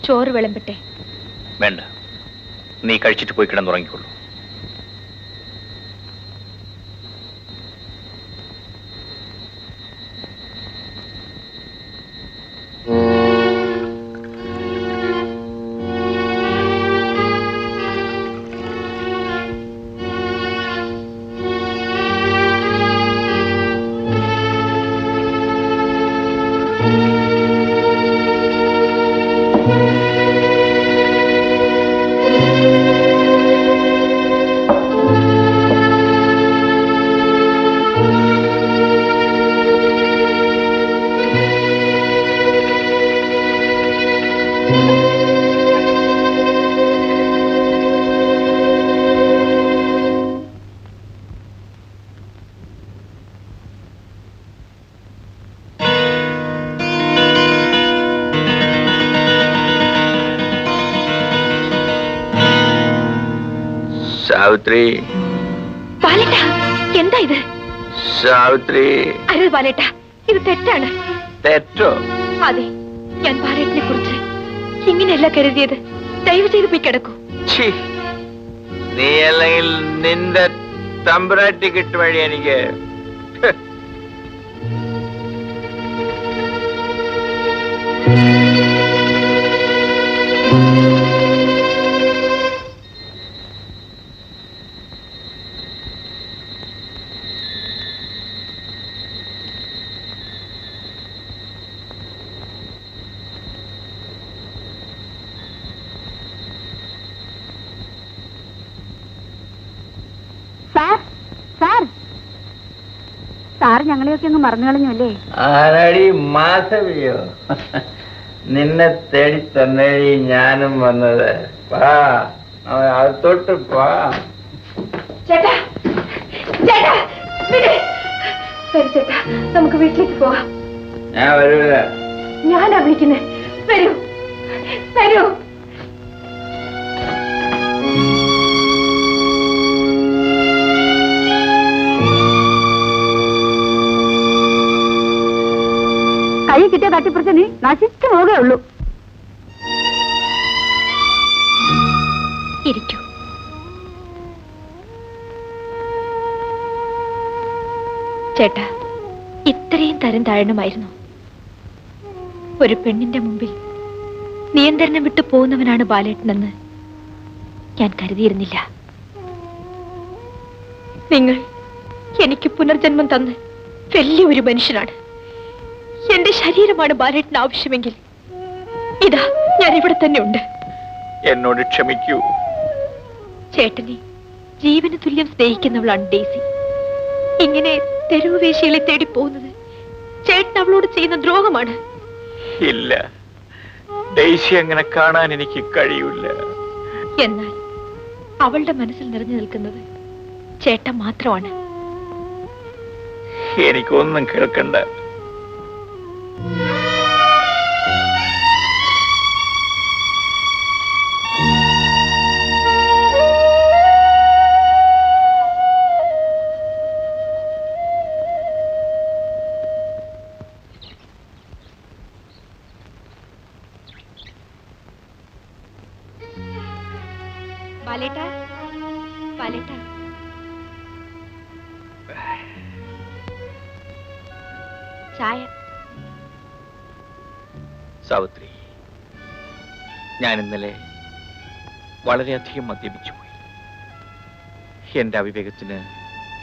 ചോറ് വിളമ്പട്ടെ? വേണ്ട, നീ കഴിച്ചിട്ട് പോയി കിടന്നുറങ്ങിക്കൊള്ളൂ. സാവിത്രി, എന്താ ഇത്? സാവിത്രി, അരുത് ബാലേട്ട, ഇത് തെറ്റാണ്. തെറ്റോ? അതെ, ഞാൻ ബാലേട്ടനെ കുറിച്ച് ഇങ്ങനെയല്ല കരുതിയത്. ദയവ് ചെയ്ത് പോയി കിടക്കൂ. നീ അല്ലെങ്കിൽ നിന്റെ തമ്പുരാട്ടി കിട്ടും വഴി എനിക്ക്. സാർ ഞങ്ങളെയൊക്കെ അങ്ങ് മറന്നു കളഞ്ഞു അല്ലേ? ആരാടി മാധവിയോ? നിന്നെ തേടി തന്നെ ഞാനും വന്നത്. തൊട്ട് പാ. ചേട്ടാ, ചേട്ടാ, ചേട്ടാ, നമുക്ക് വീട്ടിലേക്ക് പോവാം. ഞാൻ വരൂല. ഞാനാ വിളിക്കുന്നേ. വരൂ, വരൂ. കൈ കിട്ടിയ തട്ടിപ്പറിച്ച് നീ നശിച്ചു പോകേ ഉള്ളൂ. ഇരിക്കൂ. ചേട്ടാ, ഇത്രയും തരം താഴണമായിരുന്നു. ഒരു പെണ്ണിന്റെ മുമ്പിൽ നിയന്ത്രണം വിട്ടു പോകുന്നവനാണ് ബാലേട്ടനെന്ന് ഞാൻ കരുതിയിരുന്നില്ല. നിങ്ങൾ എനിക്ക് പുനർജന്മം തന്ന് വലിയൊരു മനുഷ്യനാണ്. എന്റെ ശരീരമാണ് ബാലേട്ടന് ആവശ്യമെങ്കിൽ ഇതാ ഞാൻ ഇവിടെ തന്നെ ഉണ്ട്. എന്നോട് ക്ഷമിക്കൂ. ചേട്ടനെ ജീവന് തുല്യം സ്നേഹിക്കുന്നവളാണ് ഡെയ്സി. ഇങ്ങനെ തെരുവ് വേശികളെ തേടി പോകുന്നത് ചേട്ടൻ അവളോട് ചെയ്യുന്ന ദ്രോഹമാണ്. ഇല്ല, ഡെയ്സി അങ്ങനെ കാണാൻ എനിക്ക് കഴിയില്ല. എന്നാൽ അവളുടെ മനസ്സിൽ നിറഞ്ഞു നിൽക്കുന്നത് ചേട്ടൻ മാത്രമാണ്. എനിക്കൊന്നും കേൾക്കണ്ട. ബാലേട്ട, ബാലേട്ട, ചായ. സാവിത്രി, ഞാൻ ഇന്നലെ വളരെയധികം മദ്യപിച്ചു പോയി. എന്റെ അവിവേകത്തിന്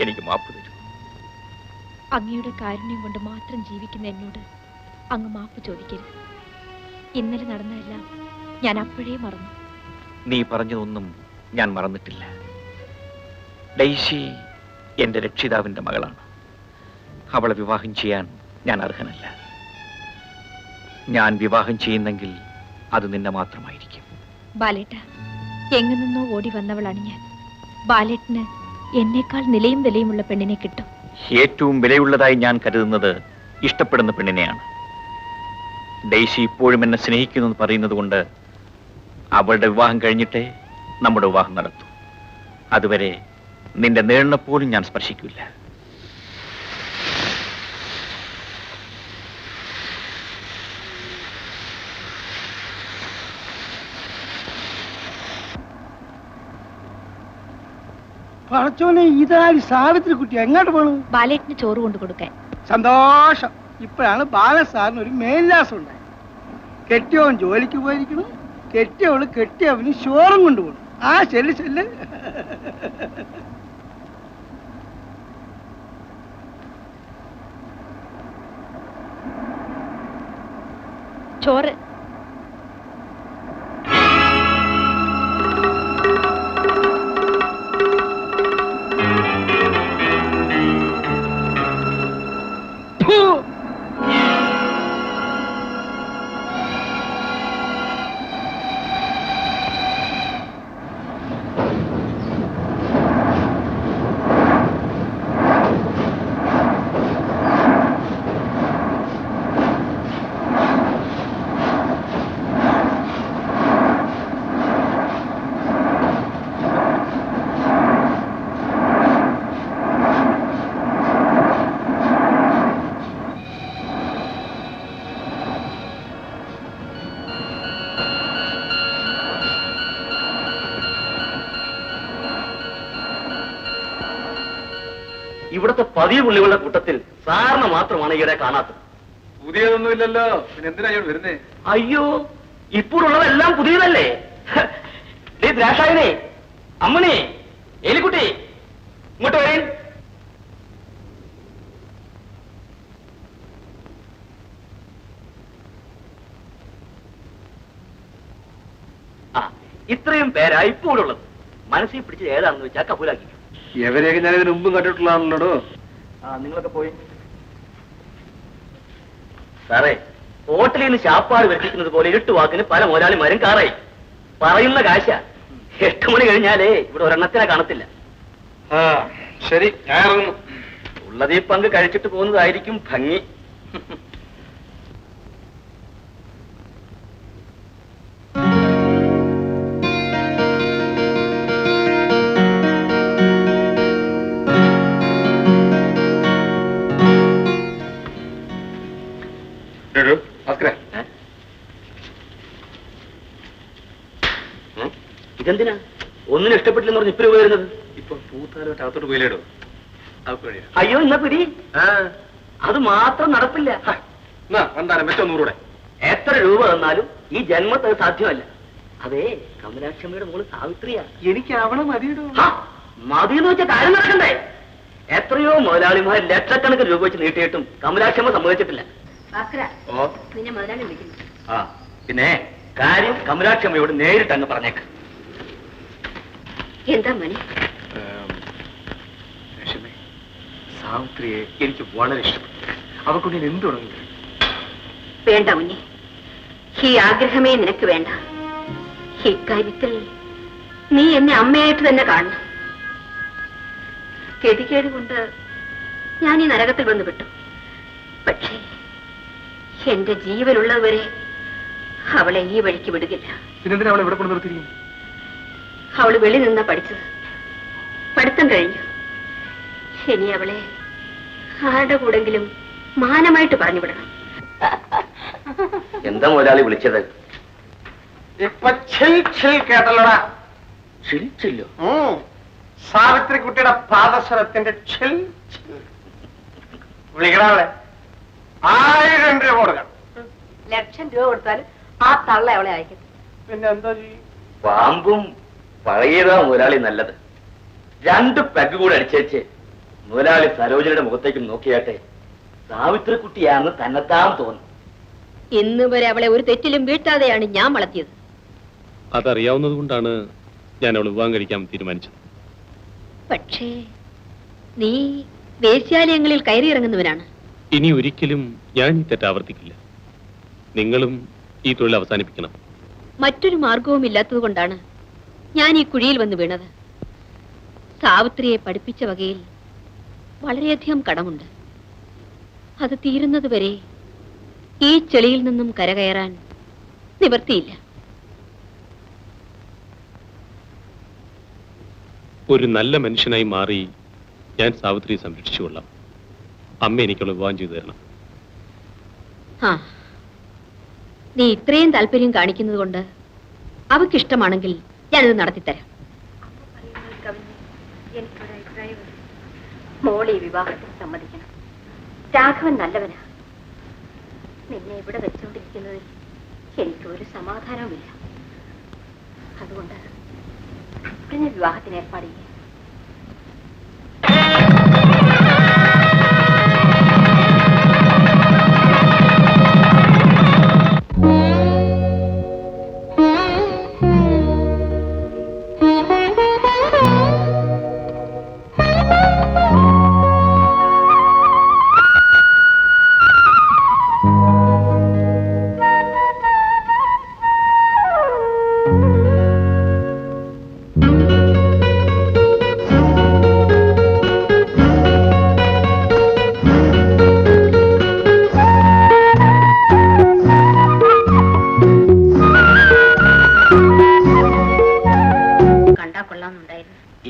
എനിക്ക് മാപ്പ് തരൂ. അങ്ങയുടെ കാരുണ്യം കൊണ്ട് മാത്രം ജീവിക്കുന്ന എന്നോട് അങ്ങ് മാപ്പ് ചോദിക്കരുത്. ഇന്നലെ നടന്നതെല്ലാം ഞാൻ അപ്പോഴേ മറന്നു. നീ പറഞ്ഞതൊന്നും ഞാൻ മറന്നിട്ടില്ല. ഡെയ്സി എന്റെ രക്ഷിതാവിന്റെ മകളാണ്. അവളെ വിവാഹം ചെയ്യാൻ ഞാൻ അർഹനല്ല. ഞാൻ വിവാഹം ചെയ്യുന്നെങ്കിൽ അത് നിന്നെ മാത്രമായിരിക്കും. ബാലേട്ട, എങ്ങു നിന്നോ ഓടി വന്നവളാണ് ഞാൻ. ബാലേട്ടന് എന്നേക്കാൾ നിലയും വിലയുമുള്ള പെണ്ണിനെ കിട്ടും. ഏറ്റവും വിലയുള്ളതായി ഞാൻ കരുതുന്നത് ഇഷ്ടപ്പെടുന്ന പെണ്ണിനെയാണ്. ഡെയ്സി ഇപ്പോഴും എന്നെ സ്നേഹിക്കുന്നു എന്ന് പറയുന്നത് കൊണ്ട് അവളുടെ വിവാഹം കഴിഞ്ഞിട്ടേ നമ്മുടെ വിവാഹം നടത്തും. അതുവരെ നിന്റെ നേരിനെ പോലും ഞാൻ സ്പർശിക്കില്ല. പടച്ചോനെ ഇതായി സാവിത്രി കുട്ടി എങ്ങോട്ട് പോണു? ബാലേട്ടിന് ചോറ് കൊണ്ടു കൊടുക്കാൻ. സന്തോഷം. ഇപ്പോഴാണ് ബാലസാറിന് ഒരു മേൽലാസം ഉണ്ടായി. കെട്ടിയവൻ ജോലിക്ക് പോയിരിക്കണം, കെട്ടിയവള് കെട്ടിയവന് ചോറും കൊണ്ടുപോകണം. ആ ചെല്ല് ചെല്ല്. ചോറ്. ഇവിടുത്തെ പതിവ് പുള്ളികളുടെ കൂട്ടത്തിൽ സാറിന് മാത്രമാണ് ഈയിടെ കാണാത്തത്. പുതിയതൊന്നുമില്ലല്ലോ, പിന്നെ എന്തിനാ വരുന്നേ? അയ്യോ, ഇപ്പോഴുള്ളതെല്ലാം പുതിയതല്ലേ? ദ്രാക്ഷായനെ, അമ്മണി, എലിക്കുട്ടി, ഇങ്ങോട്ട് വരേൻ. ആ, ഇത്രയും പേരാ ഇപ്പോഴുള്ളത്. മനസ്സിൽ പിടിച്ച് ഏതാണെന്ന് വെച്ചാൽ കബൂലാക്കി. എവരെയൊക്കെ ഞാൻ ഇതിന് മുമ്പും കണ്ടിട്ടുള്ളതാണല്ലോ. ആ, നിങ്ങളൊക്കെ പോയി. സാറേ, ഹോട്ടലിൽ നിന്ന് ശാപ്പാട് വെച്ചിരിക്കുന്നത് പോലെ ഇരുട്ടുവാക്കിന് പല മുതലാളിമാരും കാറായി. പറയുന്ന കാശ 8 മണി കഴിഞ്ഞാലേ ഇവിടെ ഒരെണ്ണത്തിനെ കാണത്തില്ല. ആ ശരി, ഞാൻ ഇറങ്ങുന്നു. ഉള്ളതീ പങ്ക് കഴിച്ചിട്ട് പോകുന്നതായിരിക്കും ഭംഗി. ഇതെന്തിനാ ഒന്നിനും ഇഷ്ടപ്പെട്ടില്ലെന്ന് പറഞ്ഞ് ഇപ്പൊ വരുന്നത്? ഇപ്പൊ പൂത്താലോട്ട് അകത്തോട്ട് പോയില്ലേടോ? അയ്യോ, ഇന്ന പിടി. അത് മാത്രം നടപ്പില്ല. എന്തായാലും വെച്ചോ 100 രൂപ. എത്ര രൂപ തന്നാലും ഈ ജന്മത്ത് അത് സാധ്യമല്ല. അതേ, കമലാക്ഷമ്മയുടെ മോള് സാവിത്രിയാ. എനിക്ക് അവളെ മതിയിടോ. മതിയെന്ന് വെച്ച കാര്യം നടക്കണ്ടേ? എത്രയോ മുതലാളിമാർ ലക്ഷക്കണക്കിന് രൂപ വെച്ച് നീട്ടിയിട്ടും കമലാക്ഷമ്മ സമ്മതിച്ചിട്ടില്ല. ആ, പിന്നെ കാര്യം കമലാക്ഷമ്മയോട് നേരിട്ട് അങ്ങ് പറഞ്ഞേക്ക. എന്താ മണി? സാവിത്രിയെ എനിക്ക് വളരെ ഇഷ്ടപ്പെട്ടു. അവക്കൊണ്ട് ഞാൻ എന്ത് തുടങ്ങി? വേണ്ട മുന്നേ, ഈ ആഗ്രഹമേ നിനക്ക് വേണ്ട. ഇക്കാര്യത്തിൽ നീ എന്നെ അമ്മയായിട്ട് തന്നെ കാണണം. ഗതികേട് കൊണ്ട് ഞാൻ ഈ നരകത്തിൽ വന്നു വിട്ടു. പക്ഷേ എന്റെ ജീവനുള്ളതുവരെ അവളെ ഈ വഴിക്ക് വിടുകില്ല. പിന്നെന്തിനാ അവളെ ഇവിടെ കൊണ്ട് നിർത്തിയിരിക്കും? അവള് വെളി നിന്നാ പഠിച്ചത്. പഠിത്തം കഴിഞ്ഞു. ഇനി അവളെ ആരുടെ കൂടെങ്കിലും മാനമായിട്ട് പറഞ്ഞു വിടണം. എന്താ മുതലാളി വിളിച്ചത്? ഇപ്പൊ കേട്ടല്ലോടാ. ക്ഷണിച്ചില്ലോ? സാവിത്രി കുട്ടിയുടെ പാദസരത്തിന്റെ വിളിക്കണവളെ 1000 രൂപ കൊടുക്കണം. 1,00,000 രൂപ കൊടുത്താലും ആ തള്ള അവളെ അയക്കും. പിന്നെ എന്താ ചെയ്യും? പാമ്പും പഴയതാ മുതലാളി നല്ലത്. 2 പെഗ് കൂടെ അടിച്ചേച്ച് മുതലാളി സരോജനയുടെ മുഖത്തേക്ക് നോക്കിയാട്ടെ, സാവിത്രി കുട്ടിയാണെന്ന് തന്നെത്താൻ തോന്നും. ഇന്ന് വരെ അവളെ ഒരു തെറ്റിലും വീഴ്ത്താതെയാണ് ഞാൻ വളർത്തിയത്. അതറിയാവുന്നത് കൊണ്ടാണ് ഞാൻ അവൾ വിവാഹം കഴിക്കാൻ തീരുമാനിച്ചത്. പക്ഷേ നീ വേശ്യാലയങ്ങളിൽ കയറിയിറങ്ങുന്നവനാണ്. ഇനി ഒരിക്കലും ഞാൻ ഈ തെറ്റ് ആവർത്തിക്കില്ല. നിങ്ങളും ഈ തൊഴിൽ അവസാനിപ്പിക്കണം. മറ്റൊരു മാർഗവും ഇല്ലാത്തത് കൊണ്ടാണ് ഞാൻ ഈ കുഴിയിൽ വന്ന് വീണത്. സാവിത്രിയെ പഠിപ്പിച്ച വകയിൽ വളരെയധികം കടമുണ്ട്. അത് തീരുന്നതുവരെ ഈ ചെളിയിൽ നിന്നും കരകയറാൻ നിവർത്തിയില്ല. ഒരു നല്ല മനുഷ്യനായി മാറി ഞാൻ സാവിത്രിയെ സംരക്ഷിച്ചുകൊള്ളാം. അമ്മ എനിക്കുള്ള വിവാഹം ചെയ്തു തരണം. ആ, നീ ഇത്രയും താല്പര്യം കാണിക്കുന്നത് കൊണ്ട് അവക്കിഷ്ടമാണെങ്കിൽ ഞാനിത് നടത്തിത്തരാം. എനിക്കൊരു അഭിപ്രായമില്ല. മോളെ ഈ വിവാഹത്തിന് സമ്മതിക്കണം. രാഘവൻ നല്ലവനാ. നിന്നെ ഇവിടെ വെച്ചുകൊണ്ടിരിക്കുന്നതിൽ എനിക്കൊരു സമാധാനവുമില്ല. അതുകൊണ്ട് ഉടനെ വിവാഹത്തിന് ഏർപ്പാട് ചെയ്യാം.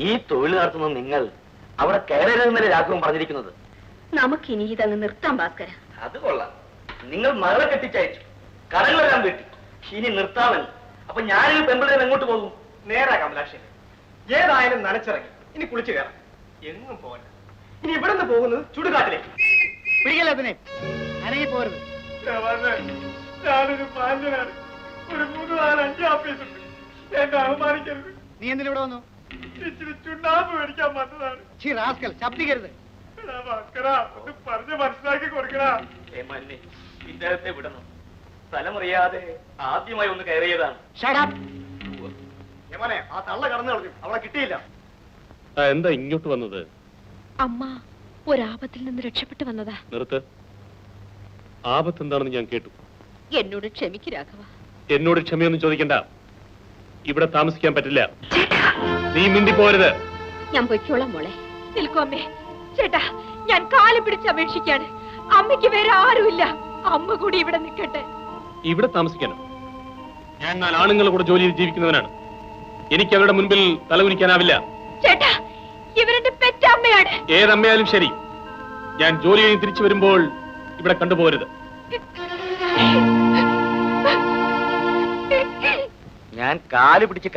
ഈ തൊഴിൽ നടത്തുന്ന നിങ്ങൾ അവിടെ കയറരുതെന്നല്ലേ രാഘവൻ പറഞ്ഞിരിക്കുന്നത്? നമുക്കിനി ഇതങ്ങ് നിർത്താം ഭാസ്കര. അത് കൊള്ളാം. നിങ്ങൾ മകളെ കെട്ടിച്ചയച്ചു, കടകളെല്ലാം വീട്ടി, ഇനി നിർത്താമല്ലോ. അപ്പൊ ഞാനിത് പെമ്പിളെ എങ്ങോട്ട് പോകും? നേരാ കമലാക്ഷൻ, ഏതായാലും നനച്ചിറങ്ങി, ഇനി കുളിച്ചു കയറാം. എങ്ങും പോകണ്ട. ഇനി ഇവിടെ നിന്ന് പോകുന്നത് ചുടുകാട്ടിലേക്ക്. പിടിക്കല്ലേ അതിനെ, അനങ്ങി പോരുത്. ഞാനൊരു പാഞ്ചനാണ്. ഒരു 3-4-5 ഓഫീസുണ്ട്. എന്നെ അവമാനിക്കരുത്. നീ എന്തിനിവിടെ വന്നു? ഇച്ചിരി ചുണ്ണാമ്പ് മേടിക്കാൻ വന്നതാണ്. റാസ്കൽ, ശബ്ദിക്കരുത്. ഒന്ന് പറഞ്ഞ് മനസ്സിലാക്കി കൊടുക്കടാ. ഇദ്ദേഹത്തെ വിടണം. സ്ഥലമറിയാതെ ആദ്യമായി ഒന്ന് കയറിയതാണ്. യമനെ, ആ തള്ള കടന്നു കളഞ്ഞു. അവളെ കിട്ടിയില്ല. എന്താ ഇങ്ങോട്ട് വന്നത്? അമ്മ ഒരാപത്തിൽ നിന്ന് രക്ഷപ്പെട്ടു വന്നതാ. നിർത്ത്. ആപത്ത് എന്താണെന്ന് ഞാൻ കേട്ടു. എന്നോട് ക്ഷമിക്ക് രാഘവ. എന്നോട് ക്ഷമയൊന്നും ചോദിക്കണ്ട. ഇവിടെ താമസിക്കാൻ പറ്റില്ല. നീ മിണ്ടിപ്പോരുത്. ഞാൻ പൊയ്ക്കോളാം മോളെ. നിൽക്കൂ അമ്മേ. ചേട്ടാ, ഞാൻ കാല് പിടിച്ച് അപേക്ഷിക്കാണ്. അമ്മയ്ക്ക് വേറെ ആരുമില്ല. അമ്മ കൂടി ഇവിടെ നിൽക്കട്ടെ. ഇവിടെ താമസിക്കാനോ? ഞാൻ 4 ആണുങ്ങളുടെ കൂടെ ജോലി ചെയ്ത് ജീവിക്കുന്നവനാണ്. എനിക്ക് അവരുടെ മുൻപിൽ തലകുനിക്കാനാവില്ല. ചേട്ടാ, ഇവരുടെ പെറ്റമ്മയാണ്. ഏതമ്മയാലും ശരി, ഞാൻ ജോലി കഴിഞ്ഞ് തിരിച്ചു വരുമ്പോൾ ഇവിടെ കണ്ടുപോകരുത്. ഞാൻ കാല് പിടിച്ച്